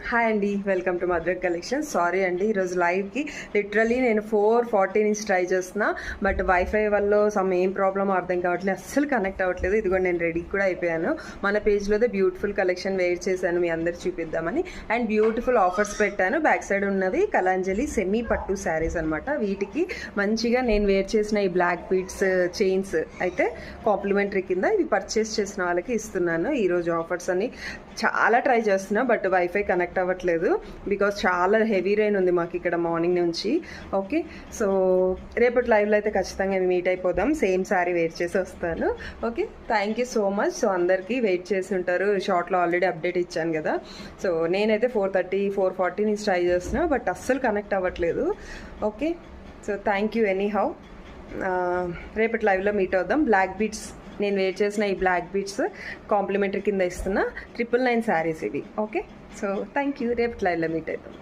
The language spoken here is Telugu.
హాయ్ అండి, welcome to Madhura collection. Sorry అండి, ఈరోజు లైవ్కి లిటరలీ నేను 4:40 నుంచి ట్రై చేస్తున్నా. బట్ వైఫై వల్ల ఏం ప్రాబ్లమ్ అర్థం కావట్లేదు, అస్సలు కనెక్ట్ అవ్వట్లేదు. ఇదిగో నేను రెడీ కూడా అయిపోయాను. మన పేజ్లోదే బ్యూటిఫుల్ కలెక్షన్ వేర్ చేశాను మీ అందరికి చూపిద్దామని. అండ్ బ్యూటిఫుల్ ఆఫర్స్ పెట్టాను. బ్యాక్ సైడ్ ఉన్నవి కలాంజలి సెమీ పట్టు శారీస్ అనమాట. వీటికి మంచిగా నేను వేర్ చేసిన ఈ బ్లాక్ బీడ్స్ చైన్స్ అయితే కాంప్లిమెంటరీ కింద ఇవి పర్చేస్ చేసిన వాళ్ళకి ఇస్తున్నాను. ఈరోజు ఆఫర్స్ అని చాలా ట్రై చేస్తున్నా, బట్ వైఫై కనెక్ట్ అవ్వట్లేదు. బికాజ్ చాలా హెవీ రైన్ ఉంది మాకు ఇక్కడ మార్నింగ్ నుంచి. ఓకే, సో రేపటి లైవ్లో అయితే ఖచ్చితంగా మీట్ అయిపోదాం. సేమ్ శారీ వెయిట్ చేసి వస్తాను. Okay, thank you so much. So అందరికీ వెయిట్ చేసి ఉంటారు. షార్ట్లో ఆల్రెడీ అప్డేట్ ఇచ్చాను కదా. సో నేనైతే 4:30 4:40 నుంచి ట్రై చేస్తున్నా, బట్ అస్సలు కనెక్ట్ అవ్వట్లేదు. Okay, so thank you any how. రేపటి లైవ్లో మీట్ అవుదాం. బ్లాక్ బీడ్స్ నేను వేర్ చేసిన ఈ బ్లాక్ బీడ్స్ కాంప్లిమెంటరీ కింద ఇస్తున్నా. 999 శారీస్ ఇవి. Okay, so thank you. రేపటి లైవ్లో మీట్ అవుతాం.